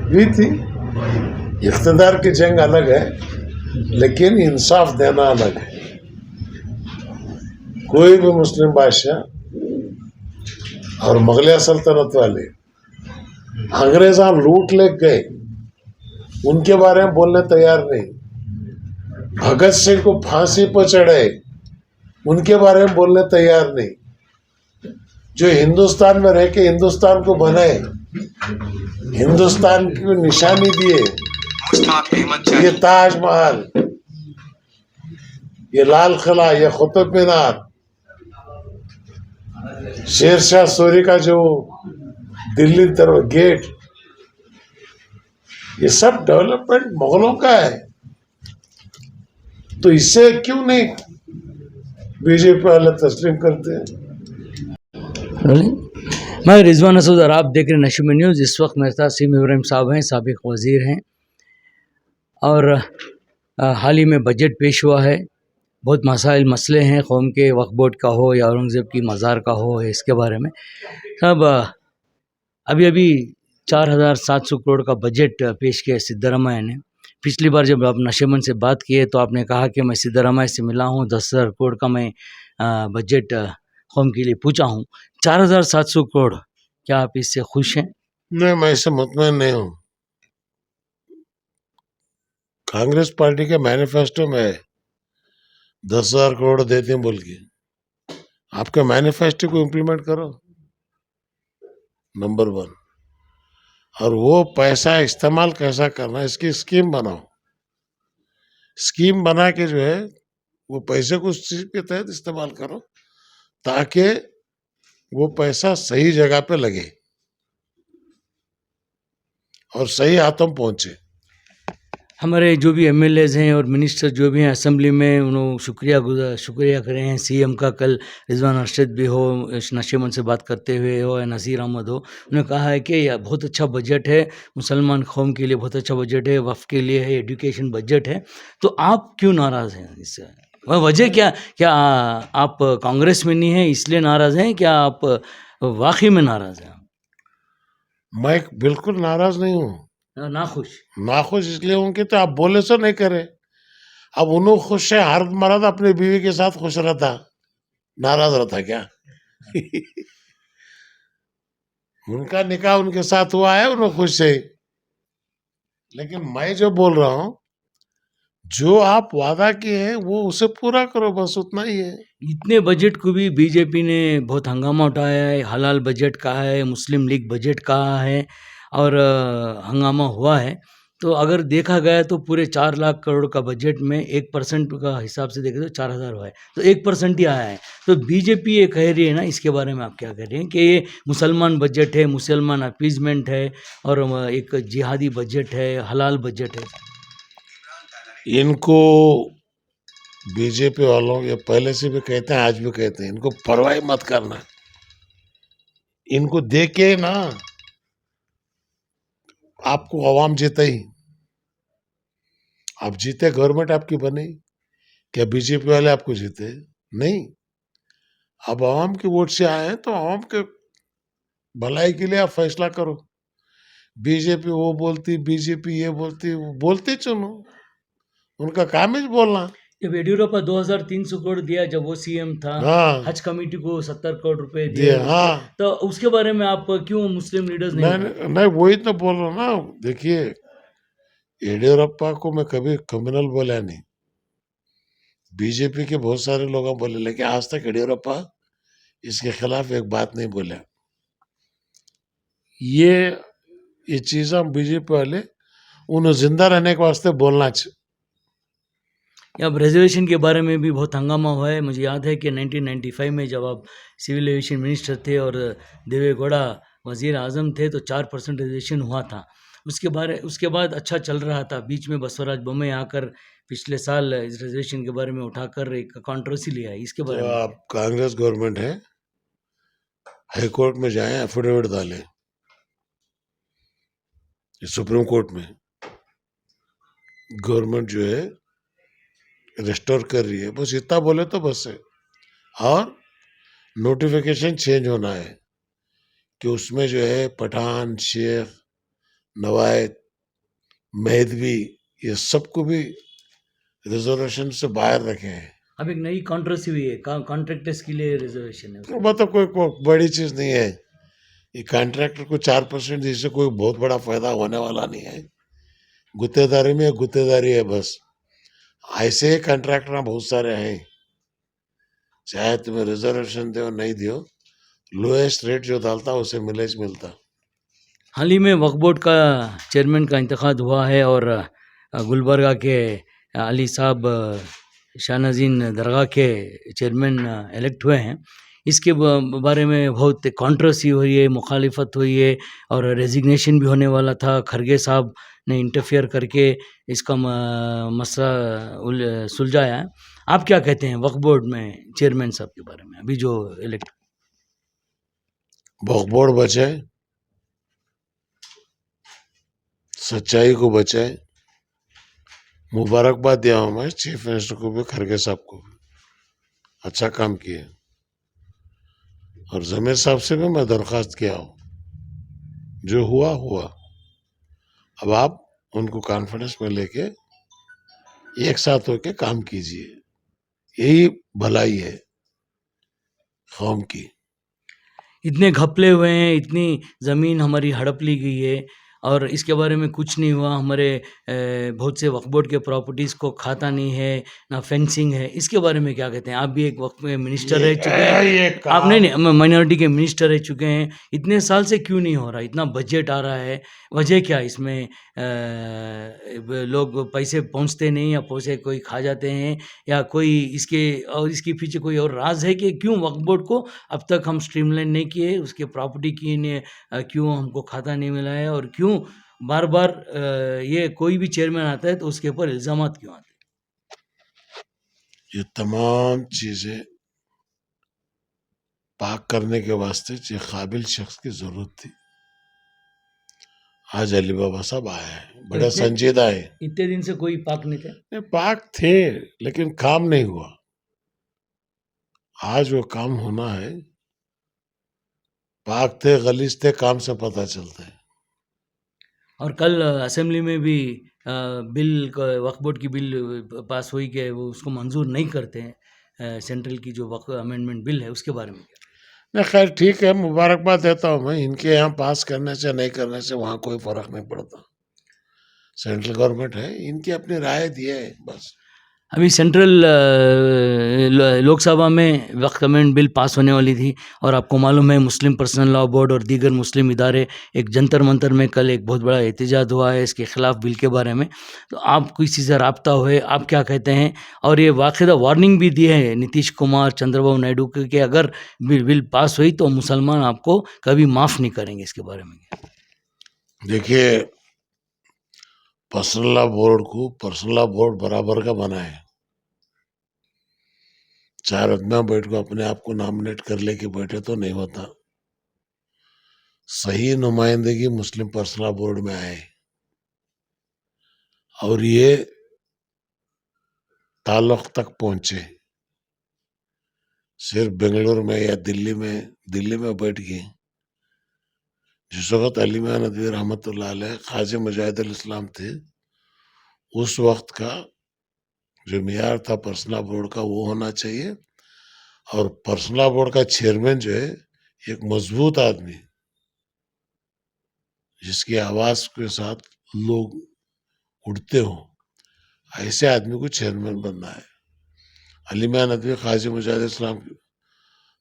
हुई थी। इख्तिदार की जंग अलग है, लेकिन इंसाफ देना अलग है। कोई भी मुस्लिम बादशाह और मुगलिया सल्तनत वाले अंग्रेजा लूट ले गए, उनके बारे में बोलने तैयार नहीं। भगत सिंह को फांसी पर चढ़ाए, उनके बारे में बोलने तैयार नहीं। जो हिंदुस्तान में रह के हिंदुस्तान को बनाए, हिंदुस्तान की निशानी दिए, ये ताजमहल, ये लाल किला, ये कुतुब मीनार, शेरशाह सूरी का जो दिल्ली तरफ गेट, ये सब डेवलपमेंट मुगलों का है। तो इससे क्यों नहीं बीजेपी वाले तस्लीम करते हैं? मैं रिजवान असद और आप देख रहे हैं नशीम न्यूज़। इस वक्त मेरे साथ सीम इब्राहिम साहब हैं, साबिक वज़ीर हैं, और हाल ही में बजट पेश हुआ है। बहुत मसले हैं, कौम के वक्फ बोर्ड का हो या औरंगज़ेब की मज़ार का हो, इसके बारे में सब अभी 4700 करोड़ का बजट पेश किया सिद्धरामैया ने। पिछली बार जब आप नशेमन से बात किए तो आपने कहा कि मैं सिद्धरामैया से मिला हूँ, 10,000 करोड़ का मैं बजट कौम के लिए पूछा हूँ। 4700 करोड़, क्या आप इससे खुश हैं? नहीं, मैं इससे मुतमईन नहीं हूँ। कांग्रेस पार्टी के मैनिफेस्टो में 10,000 करोड़ देते हैं बोल के, आपके मैनिफेस्टो को इम्प्लीमेंट करो, नंबर 1। और वो पैसा इस्तेमाल कैसा करना, इसकी स्कीम बनाओ। स्कीम बना के जो है वो पैसे को उस चीज के तहत इस्तेमाल करो, ताकि वो पैसा सही जगह पे लगे और सही हाथों में पहुंचे। हमारे जो भी एमएलएज हैं और मिनिस्टर जो भी हैं असेंबली में, उन्होंने शुक्रिया करें हैं सीएम का। कल रिजवान अरशद भी हो, नशीमन से बात करते हुए हो, या नज़ीर अहमद हो, उन्होंने कहा है कि यह बहुत अच्छा बजट है, मुसलमान कौम के लिए बहुत अच्छा बजट है, वफ़ के लिए है, एजुकेशन बजट है। तो आप क्यों नाराज़ हैं इससे? वह वजह क्या आप कांग्रेस में नहीं हैं इसलिए नाराज़ हैं, क्या आप वाकई में नाराज़ हैं? मैं बिल्कुल नाराज नहीं हूँ। नाखुश इसलिए हूँ कि तो आप बोले सो नहीं करे। अब उन्होंने खुश है, हर मर्द अपनी बीवी के साथ खुश रहता, नाराज रहता क्या? उनका निकाह उनके साथ हुआ है, उन्हें खुश है। लेकिन मैं जो बोल रहा हूँ, जो आप वादा किए हैं वो उसे पूरा करो, बस उतना ही है। इतने बजट को भी बीजेपी ने बहुत हंगामा उठाया है, हलाल बजट कहा है, मुस्लिम लीग बजट कहा है, और हंगामा हुआ है। तो अगर देखा गया तो पूरे 4 लाख करोड़ का बजट में 1% का हिसाब से देखें तो 4,000 हुआ है, तो 1% ही आया है। तो बीजेपी ये कह रही है ना, इसके बारे में आप क्या कह रहे हैं कि ये मुसलमान बजट है, मुसलमान अपीजमेंट है, और एक जिहादी बजट है, हलाल बजट है? इनको बीजेपी वालों ये पहले से भी कहते हैं, आज भी कहते हैं, इनको परवाह मत करना। इनको देके ना आपको आवाम जीते ही, आप जीते, गवर्नमेंट आपकी बने, क्या बीजेपी वाले आपको जीते? नहीं। अब आवाम के वोट से आए हैं तो आवाम के भलाई के लिए आप फैसला करो। बीजेपी वो बोलती, बीजेपी ये बोलती, वो बोलते चुनो, उनका काम ही बोलना। जब येडियुरप्पा 2,300 करोड़ दिया जब वो सीएम था, हाँ, हज कमेटी को 70 करोड़ रुपए दिए, दिए, हाँ। तो उसके बारे में आप क्यों मुस्लिम लीडर्स नहीं नहीं नहीं, वही तो बोल रहा हूँ ना। देखिए, येडियुरप्पा को मैं कभी क्रिमिनल बोला नहीं, बीजेपी के बहुत सारे लोग बोले, लेकिन आज तक येडियुरप्पा इसके खिलाफ एक बात नहीं बोला। ये चीज हम बीजेपी वाले उन्हें जिंदा रहने के वास्ते बोलना चाहिए। अब रिजर्वेशन के बारे में भी बहुत हंगामा हुआ है। मुझे याद है कि 1995 में जब आप सिविल एविएशन मिनिस्टर थे और देवे गौड़ा वज़ीर आज़म थे तो 4% रिजर्वेशन हुआ था। उसके बाद अच्छा चल रहा था। बीच में बसवराज बोम्मई आकर पिछले साल इस रिजर्वेशन के बारे में उठाकर एक कंट्रोवर्सी ले आई। इसके बारे तो में आप कांग्रेस गवर्नमेंट है, हाई कोर्ट में जाएं, एफिडेविट डालें, सुप्रीम कोर्ट में गवर्नमेंट जो है रिस्टोर कर रही है, बस इतना बोले तो बस है। और नोटिफिकेशन चेंज होना है कि उसमें जो है पठान, शेख, नवायत, मेहदवी, ये सबको भी रिजर्वेशन से बाहर रखे हैं। अब एक नई कॉन्ट्रोवर्सी हुई है, कॉन्ट्रैक्टर्स के लिए रिजर्वेशन है उसमें। मतलब कोई बड़ी चीज नहीं है। ये कॉन्ट्रैक्टर को 4% इससे कोई बहुत बड़ा फायदा होने वाला नहीं है। गुत्तेदारी में गुत्तेदारी है बस। ऐसे कॉन्ट्रैक्टर बहुत सारे हैं, चाहे तुम्हें रिजर्वेशन दो नहीं दो, लोएस्ट रेट जो डालता उसे मिलेज मिलता। हाल ही में वक्फ बोर्ड का चेयरमैन का इंतखाब हुआ है और गुलबर्गा के अली साहब शाहनजीन दरगाह के चेयरमैन इलेक्ट हुए हैं। इसके बारे में बहुत कंट्रोवर्सी हुई है, मुखालिफत हुई है और रेजिग्नेशन भी होने वाला था। खरगे साहब ने इंटरफियर करके इसका मसला सुलझाया है। आप क्या कहते हैं वक्फ बोर्ड में चेयरमैन साहब के बारे में, अभी जो इलेक्ट? वक्फ बोर्ड बचे, सच्चाई को बचाए। मुबारकबाद दिया हूँ मैं चीफ मिनिस्टर को भी, खरगे साहब को भी, अच्छा काम किए। और जमीर साहब से भी मैं दरख्वास्त किया हूँ, जो हुआ हुआ। अब आप उनको कॉन्फिडेंस में लेके एक साथ होके काम कीजिए, यही भलाई है कौम की। इतने घपले हुए हैं, इतनी ज़मीन हमारी हड़प ली गई है और इसके बारे में कुछ नहीं हुआ। हमारे बहुत से वक्फ बोर्ड के प्रॉपर्टीज़ को खाता नहीं है, ना फेंसिंग है। इसके बारे में क्या कहते हैं? आप भी एक वक्त में मिनिस्टर रह चुके हैं। ये आप नहीं काम नहीं माइनॉरिटी के मिनिस्टर रह चुके हैं। इतने साल से क्यों नहीं हो रहा? इतना बजट आ रहा है, वजह क्या है इसमें? लोग पैसे पहुंचते नहीं या पैसे कोई खा जाते हैं या कोई इसके पीछे कोई और राज है कि क्यों वक्फ बोर्ड को अब तक हम स्ट्रीमलाइन नहीं किए, उसके प्रॉपर्टी की ने क्यों हमको खाता नहीं मिला है और क्यों बार बार ये कोई भी चेयरमैन आता है तो उसके ऊपर इल्ज़ामात क्यों आते हैं? ये तमाम चीजें पाक करने के वास्ते ये काबिल शख्स की जरूरत थी। आज अली बाबा साहब आए हैं, बड़ा संजीदा है। इतने दिन से कोई पाक नहीं थे। ये पाक थे लेकिन काम नहीं हुआ। आज वो काम होना है। पाक थे गलीज थे, काम से पता चलता है। और कल असेंबली में भी बिल वक्फ बोर्ड की बिल पास हुई कि वो उसको मंजूर नहीं करते हैं। सेंट्रल की जो वक्फ अमेंडमेंट बिल है उसके बारे में क्या? नहीं खैर ठीक है, मुबारकबाद देता हूँ मैं। इनके यहाँ पास करने से नहीं करने से वहाँ कोई फर्क नहीं पड़ता। सेंट्रल गवर्नमेंट है, इनकी अपनी राय दी है बस। अभी सेंट्रल लोकसभा में वक्फ अमेंडमेंट बिल पास होने वाली थी और आपको मालूम है मुस्लिम पर्सनल लॉ बोर्ड और दीगर मुस्लिम इदारे एक जंतर मंतर में कल एक बहुत बड़ा एहतजाज हुआ है इसके ख़िलाफ़ बिल के बारे में। तो आप किसी से राब्ता हुए, आप क्या कहते हैं? और ये बाकायदा वार्निंग भी दी है नीतीश कुमार, चंद्रबाबू नायडू को कि अगर बिल पास हुई तो मुसलमान आपको कभी माफ़ नहीं करेंगे। इसके बारे में क्या? देखिए, पर्सनल लॉ बोर्ड को पर्सनल लॉ बोर्ड बराबर का बना है। 4 आदमी बैठ को अपने आप को नॉमिनेट कर लेके बैठे तो नहीं होता। सही नुमाइंदगी मुस्लिम पर्सनल लॉ बोर्ड में आए और ये ताल्लुक तक पहुंचे। सिर्फ बेंगलुरु में या दिल्ली में बैठ गए। जिस वक्त अली मियां नदवी रहमतुल्लाह अलैह ख्वाजा मुजाहिदुल इस्लाम थे, उस वक्त का जो मियार था पर्सनल बोर्ड का वो होना चाहिए। और पर्सनल बोर्ड का चेयरमैन जो है एक मजबूत आदमी, जिसकी आवाज के साथ लोग उठते हो, ऐसे आदमी को चेयरमैन बनना है। अली मियां नदवी ख्वाजा मुजाहिदुल इस्लाम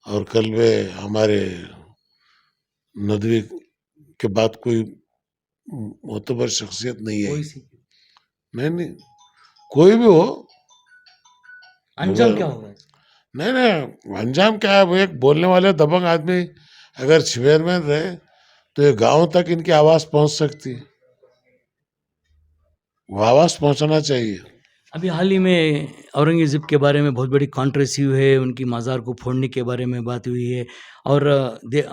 और कल वे हमारे नदवी के बाद कोई मोतबर शख्सियत नहीं है। नहीं, कोई भी हो, अंजाम क्या होगा? नहीं अंजाम क्या है? वो एक बोलने वाले दबंग आदमी अगर चेयरमैन रहे तो ये गांव तक इनकी आवाज पहुंच सकती है। वो आवाज पहुंचना चाहिए। अभी हाल ही में औरंगज़ेब के बारे में बहुत बड़ी कॉन्ट्रोवर्सी हुई है, उनकी मज़ार को फोड़ने के बारे में बात हुई है और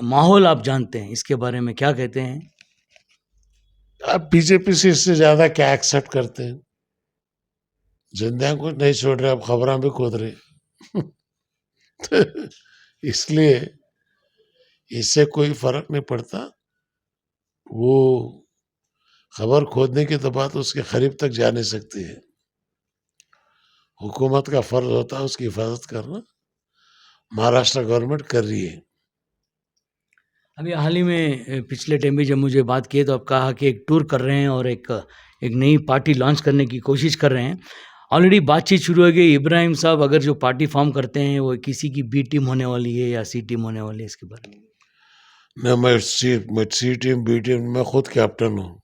माहौल आप जानते हैं, इसके बारे में क्या कहते हैं? अब बीजेपी से इससे ज्यादा क्या एक्सेप्ट करते हैं? जिंदगी को नहीं छोड़ रहे, अब खबरें भी खोद रहे। तो इसलिए इससे कोई फर्क नहीं पड़ता। वो खबर खोदने की तो बात उसके करीब तक जा नहीं सकती है। हुकूमत का फर्ज होता है उसकी हिफाजत करना। महाराष्ट्र गवर्नमेंट कर रही है। अभी हाल ही में पिछले टाइम भी जब मुझे बात किए तो आप कहा कि एक टूर कर रहे हैं और एक एक नई पार्टी लॉन्च करने की कोशिश कर रहे हैं। ऑलरेडी बातचीत शुरू हो गई। इब्राहिम साहब अगर जो पार्टी फॉर्म करते हैं वो किसी की बी टीम होने वाली है या सी टीम होने वाली है, इसके बारे में? न मैं सी टीम बी टीम मैं खुद कैप्टन हूँ।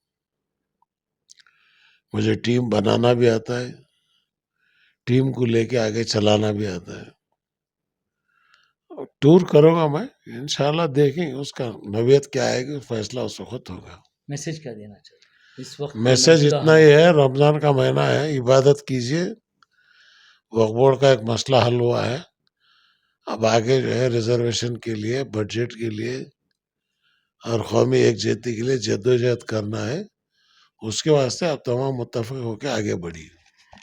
मुझे टीम बनाना भी आता है, टीम को लेके आगे चलाना भी आता है। टूर करूंगा मैं, इंशाल्लाह देखेंगे उसका नवीयत क्या आएगी, फैसला उस वक्त होगा। मैसेज क्या देना चाहिए इस वक्त? मैसेज इतना ही है, रमजान का महीना है, इबादत कीजिए। वक्फ बोर्ड का एक मसला हल हुआ है, अब आगे जो है रिजर्वेशन के लिए, बजट के लिए और कौमी एकजुटती के लिए जद्दोजहद करना है। उसके वास्ते आप तमाम मुत्तफिक होकर आगे बढ़िए।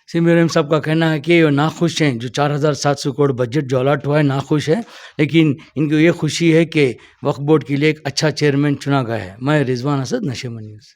सिम इब्राहिम साहब का कहना है कि वो नाखुश हैं, जो 4,700 करोड़ बजट जो अलॉट हुआ है नाखुश है, लेकिन इनको ये खुशी है कि वक्फ बोर्ड के लिए एक अच्छा चेयरमैन चुना गया है। मैं रिजवान असद, नशेमन न्यूज़।